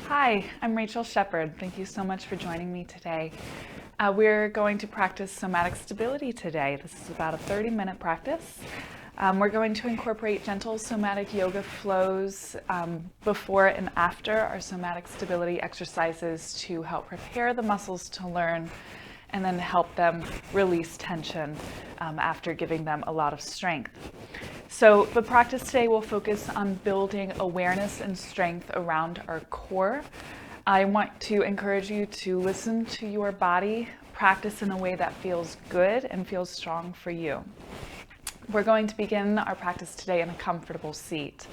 Hi, I'm Rachel Shepard. Thank you so much for joining me today. We're going to practice somatic stability today. This is about a 30-minute practice. We're going to incorporate gentle somatic yoga flows before and after our somatic stability exercises to help prepare the muscles to learn and then help them release tension after giving them a lot of strength. So the practice today will focus on building awareness and strength around our core. I want to encourage you to listen to your body, practice in a way that feels good and feels strong for you. We're going to begin our practice today in a comfortable seat.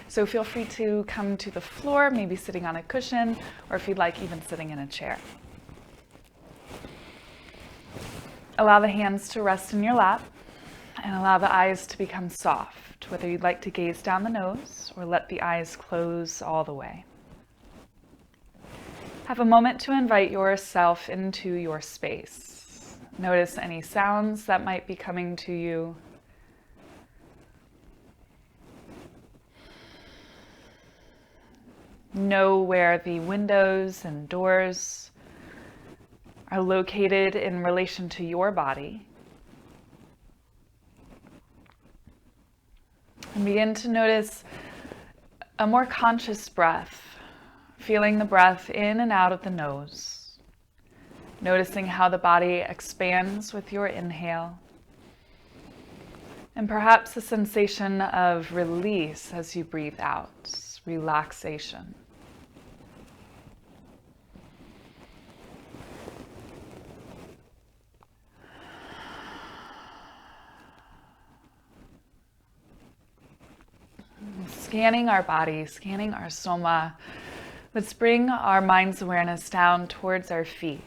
So feel free to come to the floor, maybe sitting on a cushion, or if you'd like, even sitting in a chair. Allow the hands to rest in your lap and allow the eyes to become soft, whether you'd like to gaze down the nose or let the eyes close all the way. Have a moment to invite yourself into your space. Notice any sounds that might be coming to you. Know where the windows and doors are located in relation to your body. And begin to notice a more conscious breath, feeling the breath in and out of the nose, noticing how the body expands with your inhale, and perhaps a sensation of release as you breathe out, relaxation. Scanning our body, scanning our Soma, let's bring our mind's awareness down towards our feet.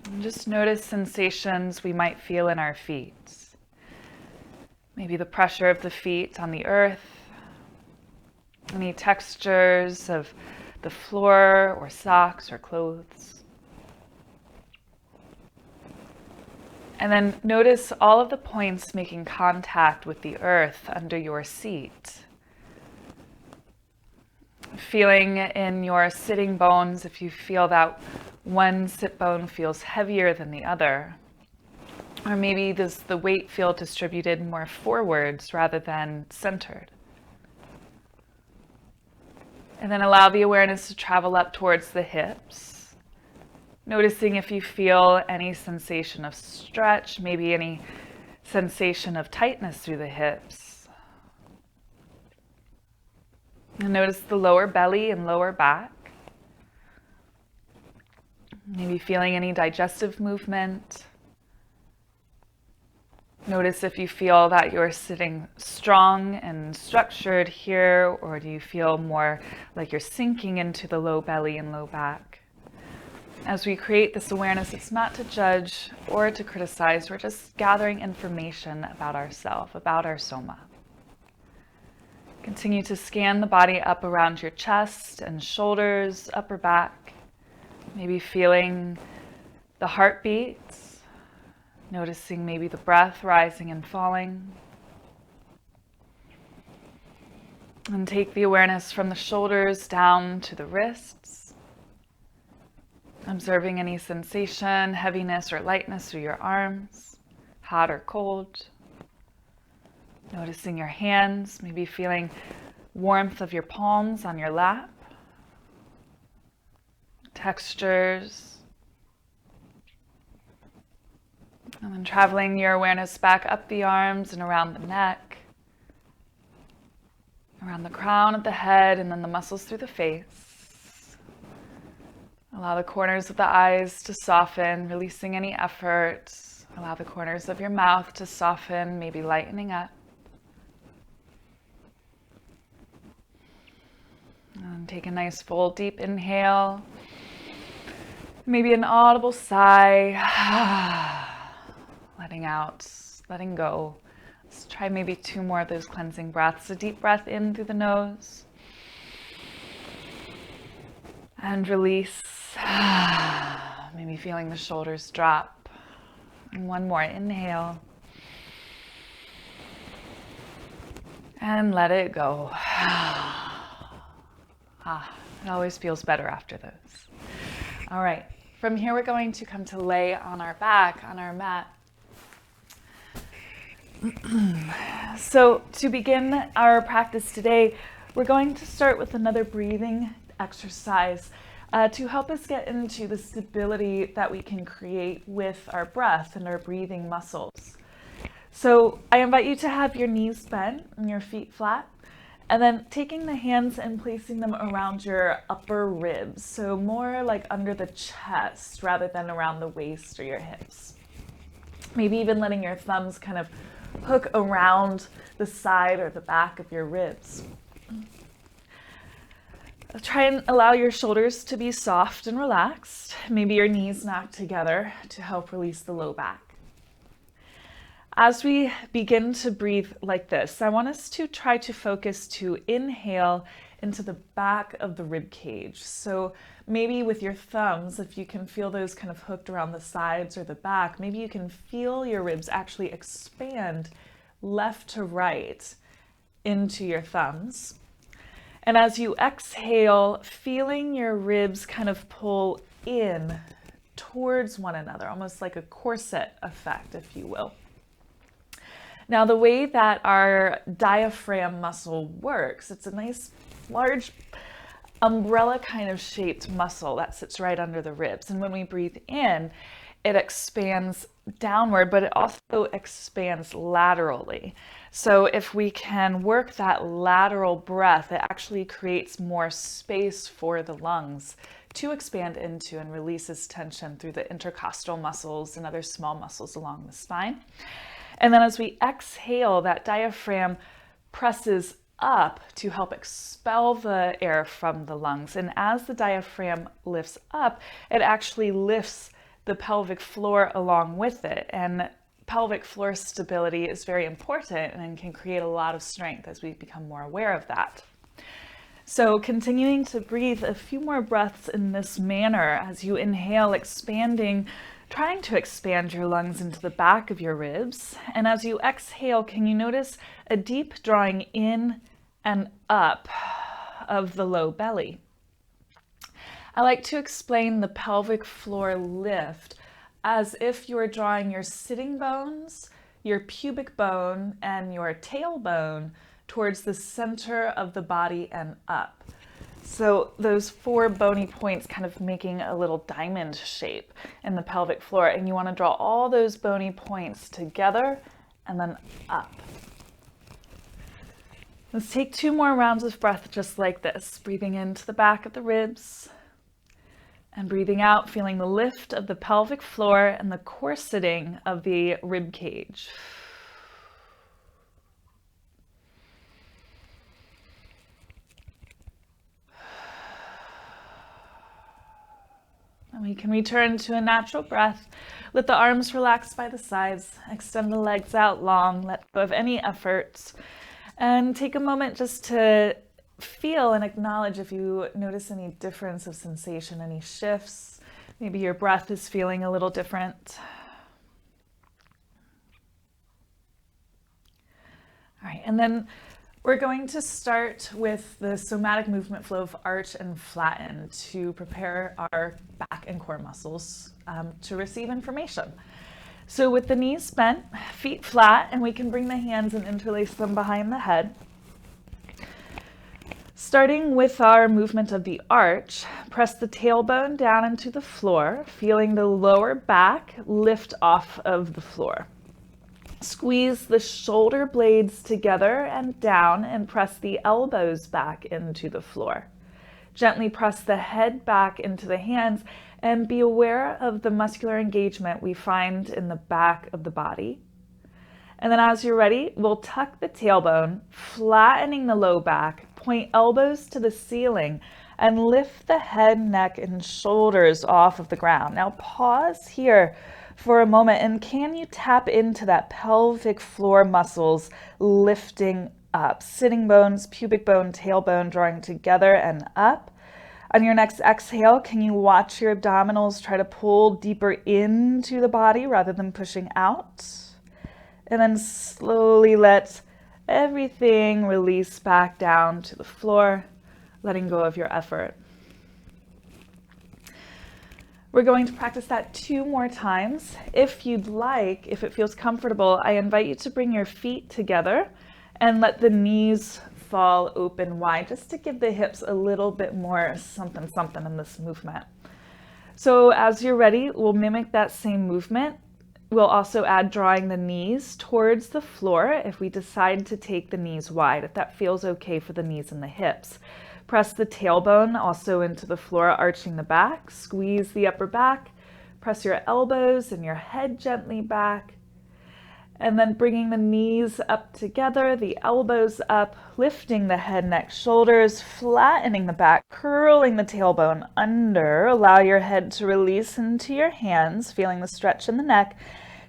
And just notice sensations we might feel in our feet. Maybe the pressure of the feet on the earth, any textures of the floor or socks or clothes. And then notice all of the points making contact with the earth under your seat. Feeling in your sitting bones if you feel that one sit bone feels heavier than the other. Or maybe does the weight feel distributed more forwards rather than centered. And then allow the awareness to travel up towards the hips. Noticing if you feel any sensation of stretch, maybe any sensation of tightness through the hips. And notice the lower belly and lower back. Maybe feeling any digestive movement. Notice if you feel that you're sitting strong and structured here, or do you feel more like you're sinking into the low belly and low back? As we create this awareness, it's not to judge or to criticize. We're just gathering information about ourselves, about our Soma. Continue to scan the body up around your chest and shoulders, upper back. Maybe feeling the heartbeats, noticing maybe the breath rising and falling. And take the awareness from the shoulders down to the wrists. Observing any sensation, heaviness or lightness through your arms, hot or cold. Noticing your hands, maybe feeling warmth of your palms on your lap. Textures. And then traveling your awareness back up the arms and around the neck, around the crown of the head, and then the muscles through the face. Allow the corners of the eyes to soften, releasing any effort. Allow the corners of your mouth to soften, maybe lightening up. And take a nice full deep inhale. Maybe an audible sigh. Letting out, letting go. Let's try maybe 2 more of those cleansing breaths. A deep breath in through the nose. And release. Maybe feeling the shoulders drop. And 1 more. Inhale. And let it go. It always feels better after those. All right, from here we're going to come to lay on our back on our mat. So to begin our practice today, we're going to start with another breathing exercise to help us get into the stability that we can create with our breath and our breathing muscles. So I invite you to have your knees bent and your feet flat, and then taking the hands and placing them around your upper ribs, so more like under the chest rather than around the waist or your hips. Maybe even letting your thumbs kind of hook around the side or the back of your ribs. Try and allow your shoulders to be soft and relaxed. Maybe your knees knocked together to help release the low back. As we begin to breathe like this, I want us to try to focus to inhale into the back of the rib cage. So maybe with your thumbs, if you can feel those kind of hooked around the sides or the back, maybe you can feel your ribs actually expand left to right into your thumbs. And as you exhale, feeling your ribs kind of pull in towards one another, almost like a corset effect, if you will. Now, the way that our diaphragm muscle works, it's a nice, large umbrella kind of shaped muscle that sits right under the ribs. And when we breathe in, it expands downward, but it also expands laterally. So if we can work that lateral breath, it actually creates more space for the lungs to expand into and releases tension through the intercostal muscles and other small muscles along the spine. And then as we exhale, that diaphragm presses up to help expel the air from the lungs. And as the diaphragm lifts up, it actually lifts the pelvic floor along with it. And pelvic floor stability is very important and can create a lot of strength as we become more aware of that. So continuing to breathe a few more breaths in this manner as you inhale, trying to expand your lungs into the back of your ribs. And as you exhale, can you notice a deep drawing in and up of the low belly? I like to explain the pelvic floor lift as if you were drawing your sitting bones, your pubic bone, and your tailbone towards the center of the body and up. So those four bony points kind of making a little diamond shape in the pelvic floor. And you want to draw all those bony points together and then up. Let's take 2 more rounds of breath just like this. Breathing into the back of the ribs and breathing out, feeling the lift of the pelvic floor and the corseting of the rib cage. And we can return to a natural breath. Let the arms relax by the sides. Extend the legs out long. Let go of any efforts. And take a moment just to feel and acknowledge if you notice any difference of sensation, any shifts. Maybe your breath is feeling a little different. All right, and then we're going to start with the somatic movement flow of arch and flatten to prepare our back and core muscles to receive information. So with the knees bent, feet flat, and we can bring the hands and interlace them behind the head. Starting with our movement of the arch, press the tailbone down into the floor, feeling the lower back lift off of the floor. Squeeze the shoulder blades together and down and press the elbows back into the floor. Gently press the head back into the hands and be aware of the muscular engagement we find in the back of the body. And then as you're ready, we'll tuck the tailbone, flattening the low back, point elbows to the ceiling, and lift the head, neck, and shoulders off of the ground. Now pause here for a moment, and can you tap into that pelvic floor muscles lifting up? Sitting bones, pubic bone, tailbone drawing together and up. On your next exhale, can you watch your abdominals try to pull deeper into the body rather than pushing out? And then slowly let everything release back down to the floor, letting go of your effort. We're going to practice that 2 more times. If you'd like, if it feels comfortable, I invite you to bring your feet together and let the knees fall open wide, just to give the hips a little bit more something something in this movement. So as you're ready, we'll mimic that same movement. We'll also add drawing the knees towards the floor if we decide to take the knees wide, if that feels okay for the knees and the hips. Press the tailbone also into the floor, arching the back. Squeeze the upper back. Press your elbows and your head gently back. And then bringing the knees up together, the elbows up, lifting the head, neck, shoulders, flattening the back, curling the tailbone under. Allow your head to release into your hands, feeling the stretch in the neck.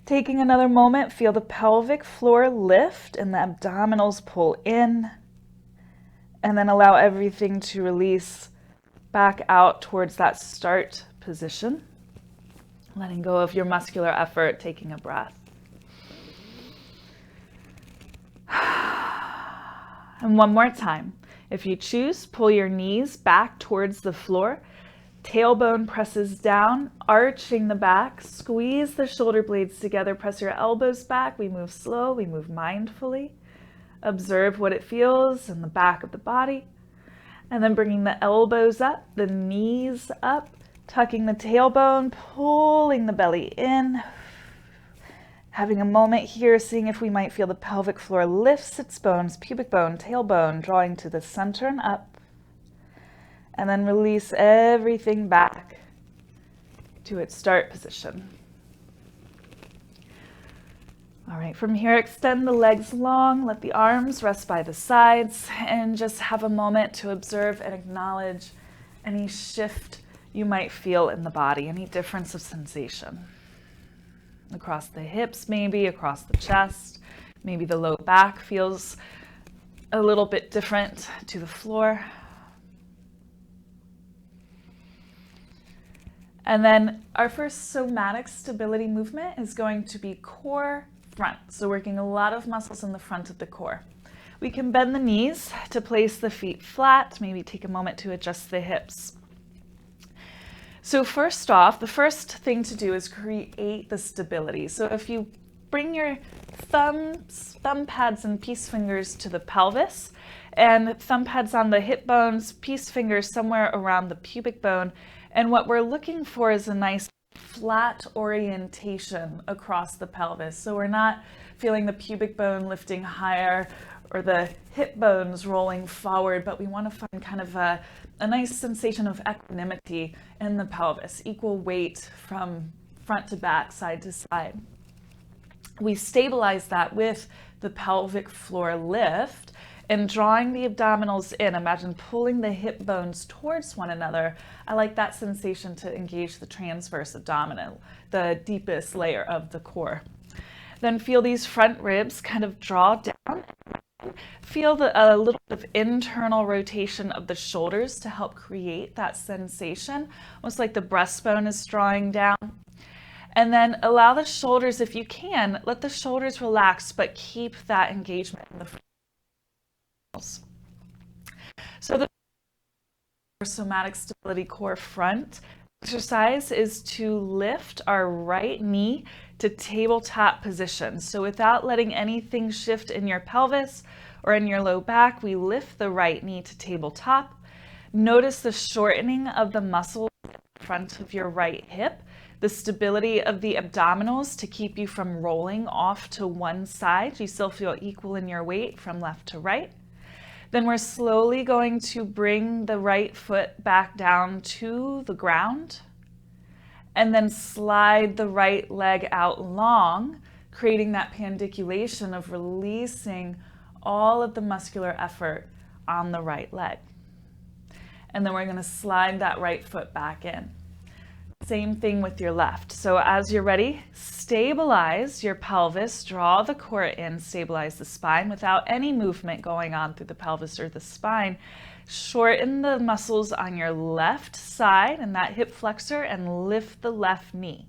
Taking another moment, feel the pelvic floor lift and the abdominals pull in. And then allow everything to release back out towards that start position. Letting go of your muscular effort, taking a breath. And one more time. If you choose, pull your knees back towards the floor. Tailbone presses down, arching the back. Squeeze the shoulder blades together. Press your elbows back. We move slow. We move mindfully. Observe what it feels in the back of the body. And then bringing the elbows up, the knees up, tucking the tailbone, pulling the belly in. Having a moment here, seeing if we might feel the pelvic floor lifts its bones, pubic bone, tailbone, drawing to the center and up. And then release everything back to its start position. All right, from here, extend the legs long, let the arms rest by the sides, and just have a moment to observe and acknowledge any shift you might feel in the body, any difference of sensation. Across the hips, maybe across the chest, maybe the low back feels a little bit different to the floor. And then our first somatic stability movement is going to be core front. So working a lot of muscles in the front of the core. We can bend the knees to place the feet flat, maybe take a moment to adjust the hips. So first off, the first thing to do is create the stability. So if you bring your thumb pads and peace fingers to the pelvis, and thumb pads on the hip bones, peace fingers somewhere around the pubic bone, and what we're looking for is a nice flat orientation across the pelvis. So we're not feeling the pubic bone lifting higher or the hip bones rolling forward, but we want to find kind of a nice sensation of equanimity in the pelvis, equal weight from front to back, side to side. We stabilize that with the pelvic floor lift and drawing the abdominals in. Imagine pulling the hip bones towards one another. I like that sensation to engage the transverse abdominal, the deepest layer of the core. Then feel these front ribs kind of draw down. Feel a little bit of internal rotation of the shoulders to help create that sensation, almost like the breastbone is drawing down. And then allow the shoulders, if you can, let the shoulders relax, but keep that engagement in the front. So the somatic stability core front exercise is to lift our right knee to tabletop position. So without letting anything shift in your pelvis or in your low back, we lift the right knee to tabletop. Notice the shortening of the muscles in front of your right hip, the stability of the abdominals to keep you from rolling off to one side. You still feel equal in your weight from left to right. Then we're slowly going to bring the right foot back down to the ground and then slide the right leg out long, creating that pandiculation of releasing all of the muscular effort on the right leg. And then we're going to slide that right foot back in. Same thing with your left. So as you're ready, stabilize your pelvis, draw the core in, stabilize the spine without any movement going on through the pelvis or the spine. Shorten the muscles on your left side and that hip flexor and lift the left knee.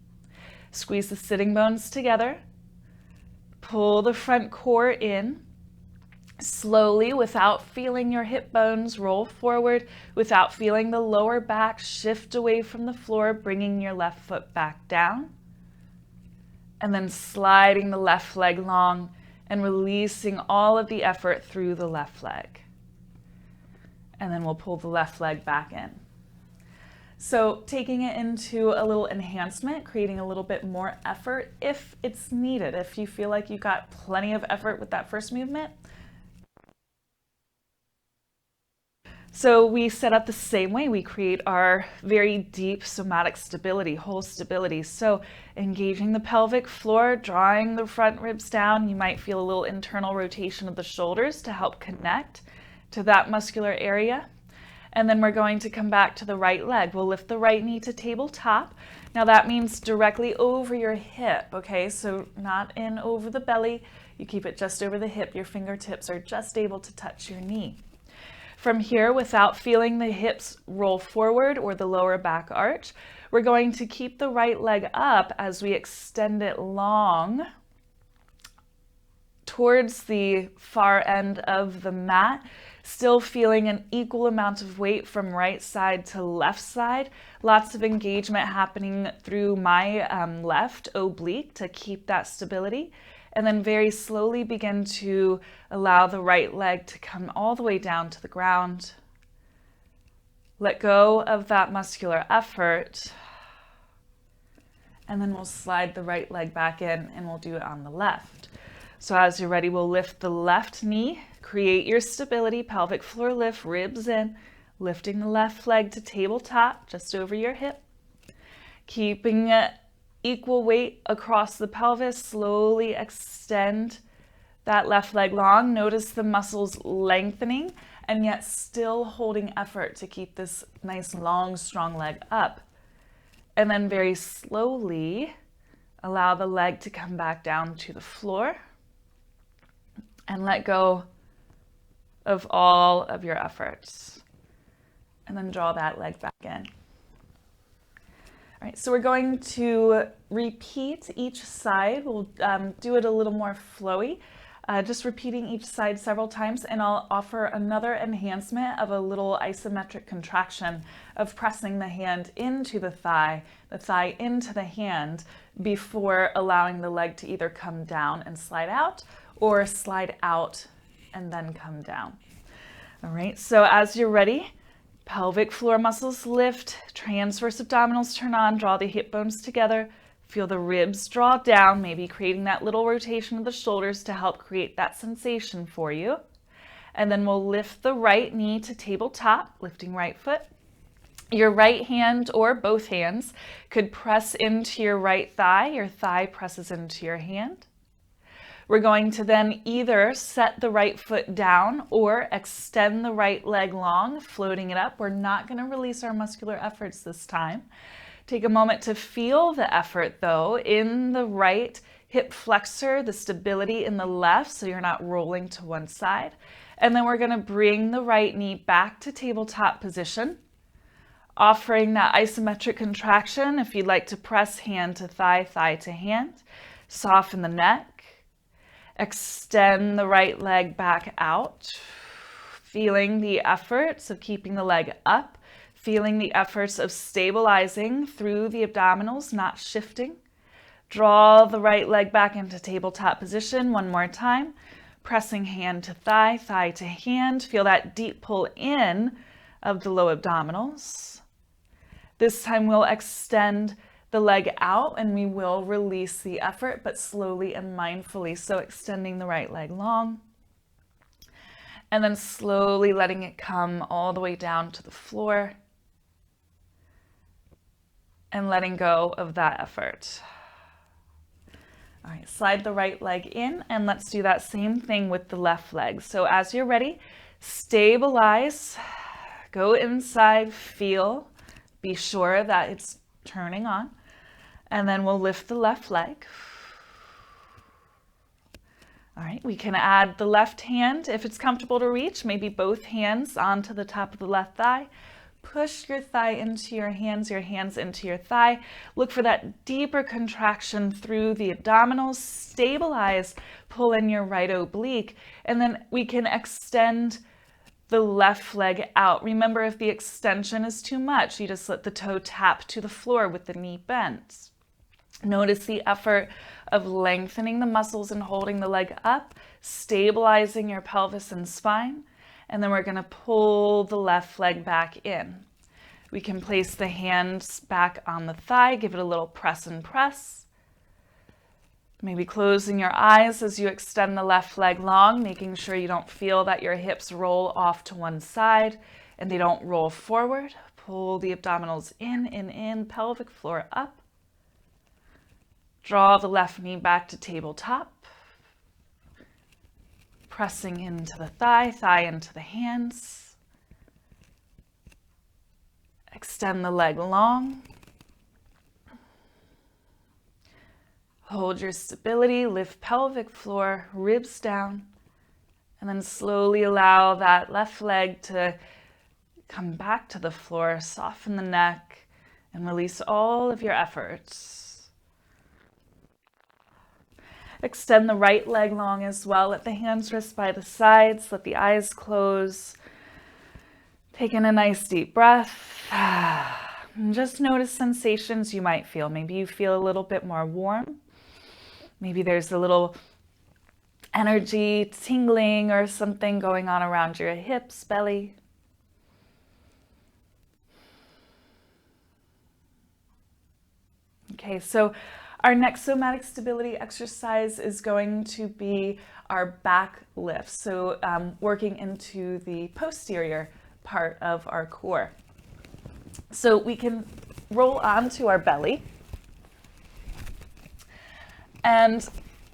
Squeeze the sitting bones together. Pull the front core in. Slowly, without feeling your hip bones roll forward, without feeling the lower back shift away from the floor, bringing your left foot back down. And then sliding the left leg long and releasing all of the effort through the left leg. And then we'll pull the left leg back in. So taking it into a little enhancement, creating a little bit more effort if it's needed. If you feel like you got plenty of effort with that first movement. So we set up the same way. We create our very deep somatic stability, whole stability. So engaging the pelvic floor, drawing the front ribs down. You might feel a little internal rotation of the shoulders to help connect to that muscular area. And then we're going to come back to the right leg. We'll lift the right knee to tabletop. Now that means directly over your hip, okay? So not in over the belly. You keep it just over the hip. Your fingertips are just able to touch your knee. From here, without feeling the hips roll forward or the lower back arch, we're going to keep the right leg up as we extend it long towards the far end of the mat, still feeling an equal amount of weight from right side to left side. Lots of engagement happening through my left oblique to keep that stability. And then very slowly begin to allow the right leg to come all the way down to the ground. Let go of that muscular effort. And then we'll slide the right leg back in and we'll do it on the left. So as you're ready, we'll lift the left knee, create your stability, pelvic floor lift, ribs in, lifting the left leg to tabletop, just over your hip. Keeping it equal weight across the pelvis, slowly extend that left leg long. Notice the muscles lengthening and yet still holding effort to keep this nice, long, strong leg up. And then very slowly allow the leg to come back down to the floor and let go of all of your efforts. And then draw that leg back in. All right, so we're going to repeat each side. We'll do it a little more flowy, just repeating each side several times, and I'll offer another enhancement of a little isometric contraction of pressing the hand into the thigh into the hand before allowing the leg to either come down and slide out or slide out and then come down. All right, so as you're ready, pelvic floor muscles lift, transverse abdominals turn on, draw the hip bones together, feel the ribs draw down, maybe creating that little rotation of the shoulders to help create that sensation for you. And then we'll lift the right knee to tabletop, lifting right foot. Your right hand or both hands could press into your right thigh. Your thigh presses into your hand. We're going to then either set the right foot down or extend the right leg long, floating it up. We're not going to release our muscular efforts this time. Take a moment to feel the effort though in the right hip flexor, the stability in the left so you're not rolling to one side. And then we're going to bring the right knee back to tabletop position, offering that isometric contraction. If you'd like to press hand to thigh, thigh to hand, soften the neck. Extend the right leg back out, feeling the efforts of keeping the leg up, feeling the efforts of stabilizing through the abdominals, not shifting. Draw the right leg back into tabletop position one more time, pressing hand to thigh, thigh to hand. Feel that deep pull in of the low abdominals. This time we'll extend the leg out and we will release the effort, but slowly and mindfully. So extending the right leg long and then slowly letting it come all the way down to the floor and letting go of that effort. All right, slide the right leg in and let's do that same thing with the left leg. So as you're ready, stabilize, go inside, feel, be sure that it's turning on. And then we'll lift the left leg. All right, we can add the left hand if it's comfortable to reach, maybe both hands onto the top of the left thigh. Push your thigh into your hands into your thigh. Look for that deeper contraction through the abdominals. Stabilize, pull in your right oblique, and then we can extend the left leg out. Remember, if the extension is too much, you just let the toe tap to the floor with the knee bent. Notice the effort of lengthening the muscles and holding the leg up, stabilizing your pelvis and spine. And then we're going to pull the left leg back in. We can place the hands back on the thigh, give it a little press and press. Maybe closing your eyes as you extend the left leg long, making sure you don't feel that your hips roll off to one side and they don't roll forward. Pull the abdominals in, pelvic floor up. Draw the left knee back to tabletop. Pressing into the thigh, thigh into the hands. Extend the leg long. Hold your stability, lift pelvic floor, ribs down, and then slowly allow that left leg to come back to the floor, soften the neck, and release all of your efforts. Extend the right leg long as well. Let the hands rest by the sides. Let the eyes close. Take in a nice deep breath. And just notice sensations you might feel. Maybe you feel a little bit more warm. Maybe there's a little energy, tingling, or something going on around your hips, belly. Okay, so our next somatic stability exercise is going to be our back lift. So working into the posterior part of our core. So we can roll onto our belly. And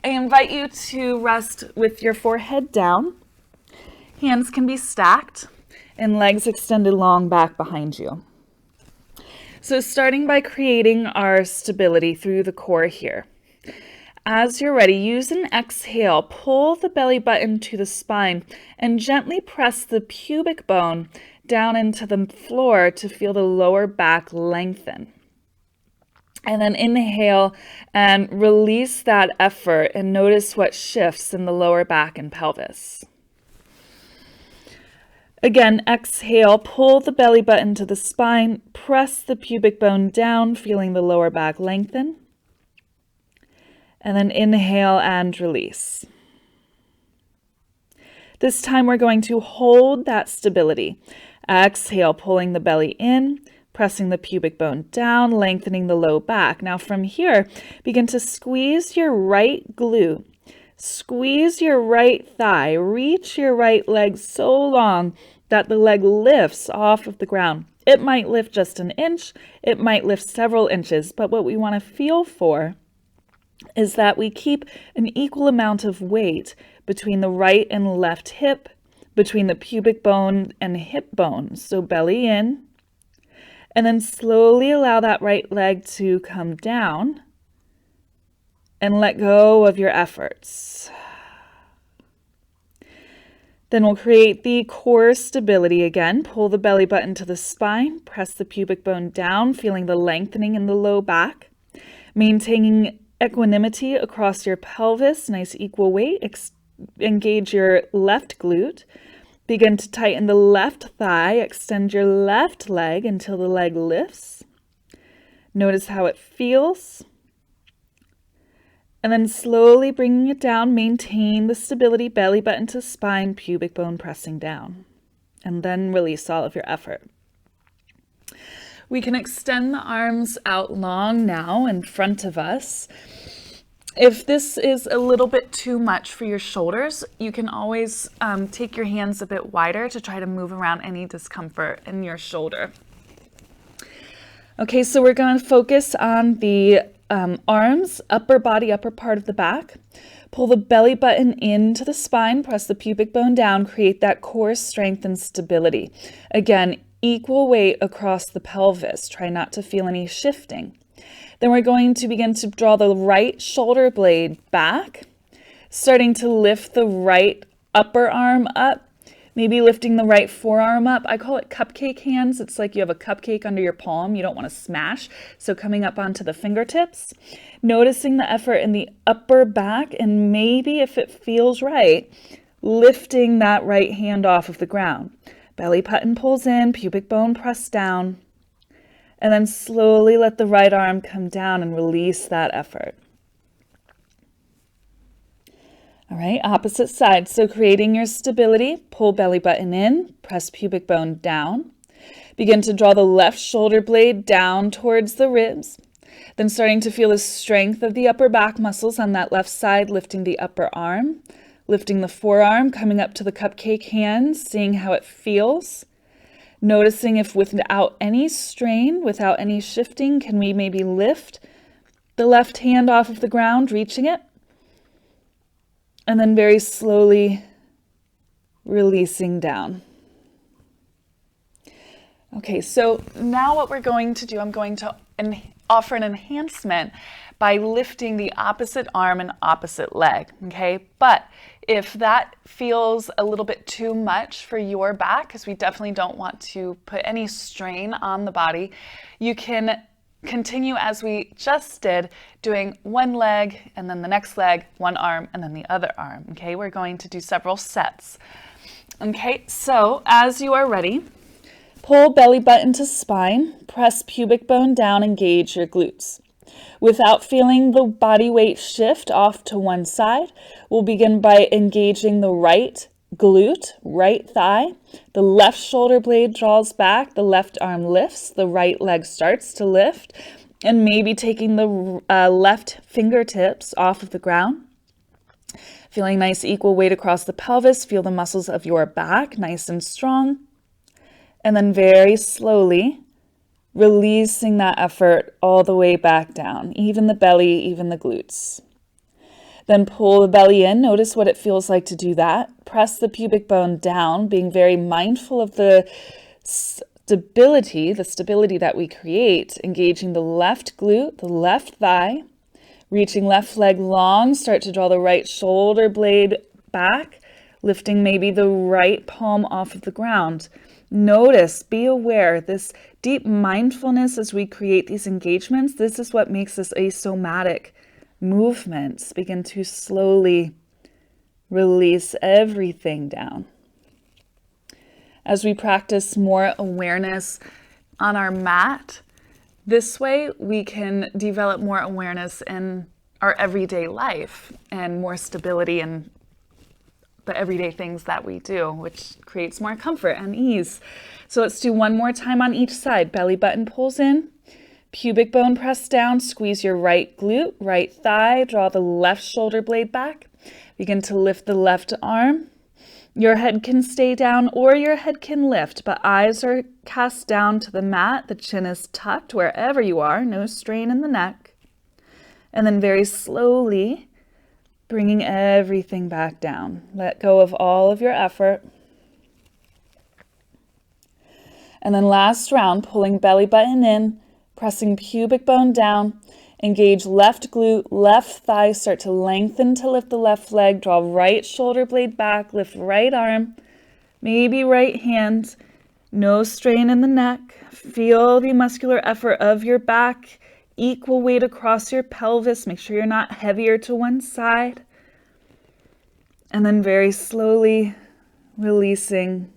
I invite you to rest with your forehead down. Hands can be stacked and legs extended long back behind you. So starting by creating our stability through the core here. As you're ready, use an exhale, pull the belly button to the spine and gently press the pubic bone down into the floor to feel the lower back lengthen. And then inhale and release that effort and notice what shifts in the lower back and pelvis. Again, exhale, pull the belly button to the spine, press the pubic bone down, feeling the lower back lengthen. And then inhale and release. This time we're going to hold that stability. Exhale, pulling the belly in, pressing the pubic bone down, lengthening the low back. Now from here, begin to squeeze your right glute. Squeeze your right thigh, reach your right leg so long that the leg lifts off of the ground. It might lift just an inch, it might lift several inches, but what we want to feel for is that we keep an equal amount of weight between the right and left hip, between the pubic bone and hip bone. So belly in, and then slowly allow that right leg to come down and let go of your efforts. Then we'll create the core stability again. Pull the belly button to the spine, press the pubic bone down, feeling the lengthening in the low back. Maintaining equanimity across your pelvis, nice equal weight. Engage your left glute. Begin to tighten the left thigh, extend your left leg until the leg lifts. Notice how it feels. And then slowly bringing it down, maintain the stability, belly button to spine, pubic bone pressing down. And then release all of your effort. We can extend the arms out long now in front of us. If this is a little bit too much for your shoulders, you can always take your hands a bit wider to try to move around any discomfort in your shoulder. Okay, so we're going to focus on the arms, upper body, upper part of the back. Pull the belly button into the spine, press the pubic bone down, create that core strength and stability. Again, equal weight across the pelvis. Try not to feel any shifting. Then we're going to begin to draw the right shoulder blade back, starting to lift the right upper arm up, Maybe lifting the right forearm up. I call it cupcake hands. It's like you have a cupcake under your palm. You don't want to smash. So coming up onto the fingertips, noticing the effort in the upper back, and maybe if it feels right, lifting that right hand off of the ground. Belly button pulls in, pubic bone pressed down, and then slowly let the right arm come down and release that effort. All right, opposite side. So creating your stability, pull belly button in, press pubic bone down. Begin to draw the left shoulder blade down towards the ribs. Then starting to feel the strength of the upper back muscles on that left side, lifting the upper arm, lifting the forearm, coming up to the cupcake hands, seeing how it feels. Noticing if without any strain, without any shifting, can we maybe lift the left hand off of the ground, reaching it? And then very slowly releasing down. Okay, so now what we're going to do, I'm going to offer an enhancement by lifting the opposite arm and opposite leg, okay? But if that feels a little bit too much for your back, because we definitely don't want to put any strain on the body, you can continue as we just did, doing one leg and then the next leg, one arm and then the other arm, okay? We're going to do several sets. Okay, so as you are ready, pull belly button to spine, press pubic bone down, engage your glutes. Without feeling the body weight shift off to one side, we'll begin by engaging the right glute, right thigh. The left shoulder blade draws back, the left arm lifts, the right leg starts to lift, and maybe taking the left fingertips off of the ground. Feeling nice equal weight across the pelvis, feel the muscles of your back nice and strong. And then very slowly releasing that effort all the way back down, even the belly, even the glutes. Then pull the belly in. Notice what it feels like to do that. Press the pubic bone down, being very mindful of the stability that we create, engaging the left glute, the left thigh, reaching left leg long, start to draw the right shoulder blade back, lifting maybe the right palm off of the ground. Notice, be aware, this deep mindfulness as we create these engagements, this is what makes this a somatic movement. Begin to slowly release everything down. As we practice more awareness on our mat, this way we can develop more awareness in our everyday life and more stability in the everyday things that we do, which creates more comfort and ease. So let's do one more time on each side. Belly button pulls in, pubic bone pressed down, squeeze your right glute, right thigh, draw the left shoulder blade back. Begin to lift the left arm. Your head can stay down or your head can lift, but eyes are cast down to the mat. The chin is tucked wherever you are, no strain in the neck. And then very slowly bringing everything back down. Let go of all of your effort. And then last round, pulling belly button in, pressing pubic bone down, engage left glute, left thigh, start to lengthen to lift the left leg, draw right shoulder blade back, lift right arm, maybe right hand, no strain in the neck. Feel the muscular effort of your back, equal weight across your pelvis. Make sure you're not heavier to one side. And then very slowly releasing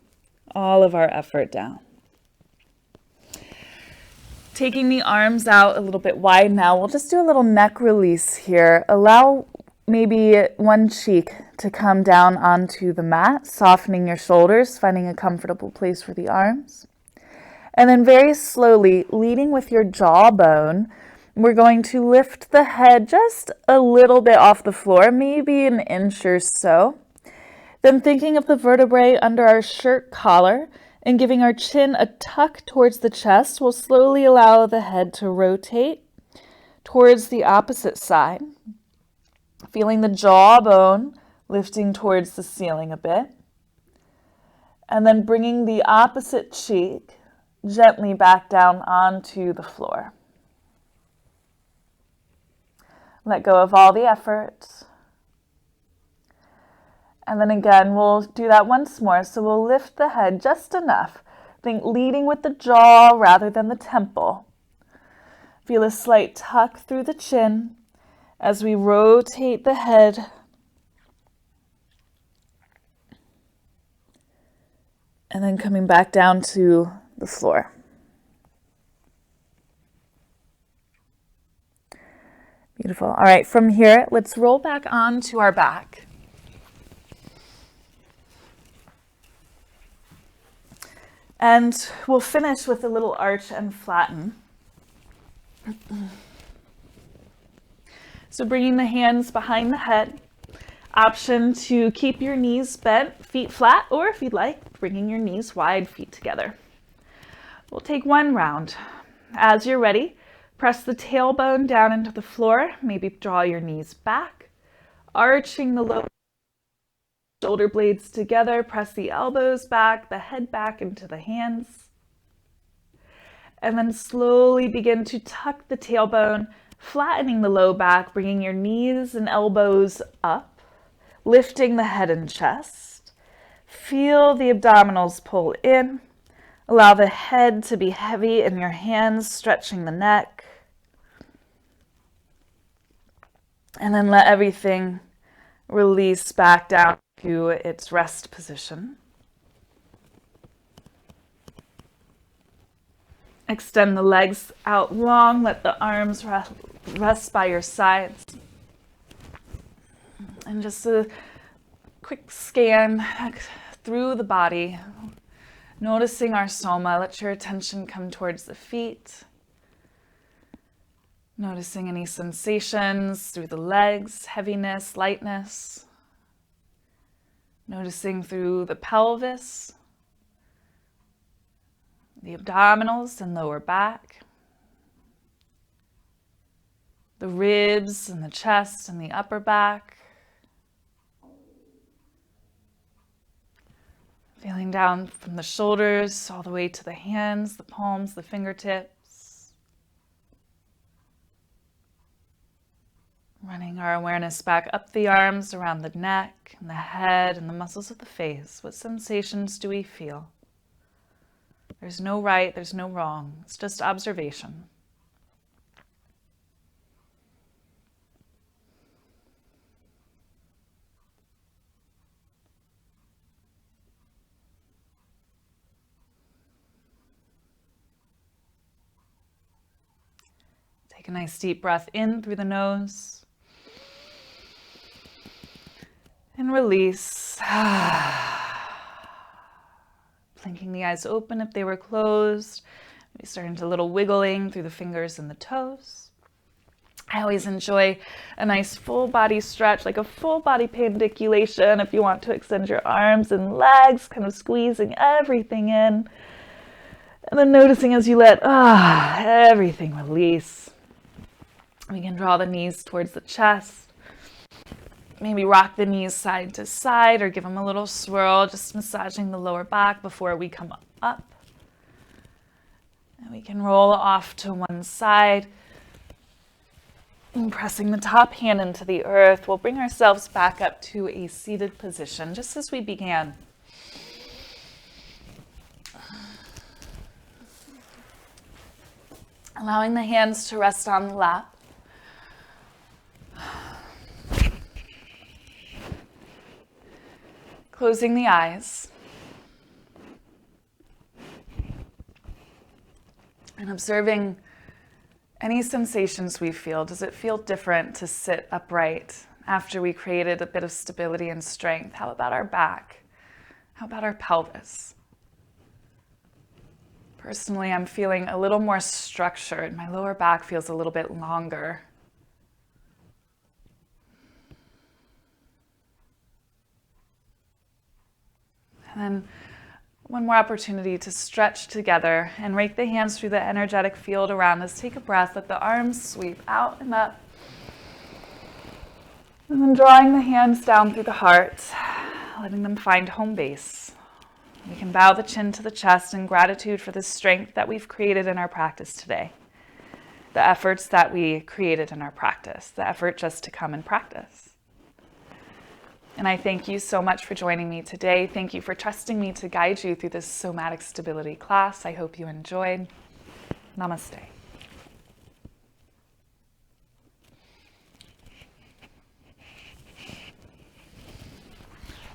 all of our effort down. Taking the arms out a little bit wide now, we'll just do a little neck release here. Allow maybe one cheek to come down onto the mat, softening your shoulders, finding a comfortable place for the arms. And then very slowly, leading with your jawbone, we're going to lift the head just a little bit off the floor, maybe an inch or so. Then thinking of the vertebrae under our shirt collar and giving our chin a tuck towards the chest, we'll slowly allow the head to rotate towards the opposite side. Feeling the jawbone lifting towards the ceiling a bit. And then bringing the opposite cheek gently back down onto the floor. Let go of all the effort. And then again, we'll do that once more. So we'll lift the head just enough. Think leading with the jaw rather than the temple. Feel a slight tuck through the chin as we rotate the head. And then coming back down to the floor. Beautiful. All right, from here, let's roll back onto our back. And we'll finish with a little arch and flatten. So bringing the hands behind the head. Option to keep your knees bent, feet flat, or if you'd like, bringing your knees wide, feet together. We'll take one round. As you're ready, press the tailbone down into the floor. Maybe draw your knees back, arching the lower shoulder blades together. Press the elbows back, the head back into the hands. And then slowly begin to tuck the tailbone, flattening the low back, bringing your knees and elbows up. Lifting the head and chest. Feel the abdominals pull in. Allow the head to be heavy in your hands, stretching the neck. And then let everything release back down to its rest position. Extend the legs out long. Let the arms rest by your sides. And just a quick scan through the body, noticing our soma. Let your attention come towards the feet. Noticing any sensations through the legs, heaviness, lightness. Noticing through the pelvis, the abdominals and lower back, the ribs and the chest and the upper back. Feeling down from the shoulders all the way to the hands, the palms, the fingertips. Running our awareness back up the arms, around the neck and the head and the muscles of the face. What sensations do we feel? There's no right, there's no wrong. It's just observation. Take a nice deep breath in through the nose. And release. Blinking the eyes open if they were closed. Maybe starting to a little wiggling through the fingers and the toes. I always enjoy a nice full body stretch, like a full body pandiculation if you want to extend your arms and legs, kind of squeezing everything in. And then noticing as you let everything release. We can draw the knees towards the chest. Maybe rock the knees side to side or give them a little swirl, just massaging the lower back before we come up. And we can roll off to one side. And pressing the top hand into the earth, we'll bring ourselves back up to a seated position, just as we began. Allowing the hands to rest on the lap. Closing the eyes. And observing any sensations we feel. Does it feel different to sit upright after we created a bit of stability and strength? How about our back? How about our pelvis? Personally, I'm feeling a little more structured. My lower back feels a little bit longer. And then one more opportunity to stretch together and rake the hands through the energetic field around us. Take a breath, let the arms sweep out and up. And then drawing the hands down through the heart, letting them find home base. We can bow the chin to the chest in gratitude for the strength that we've created in our practice today. The efforts that we created in our practice, the effort just to come and practice. And I thank you so much for joining me today. Thank you for trusting me to guide you through this somatic stability class. I hope you enjoyed. Namaste.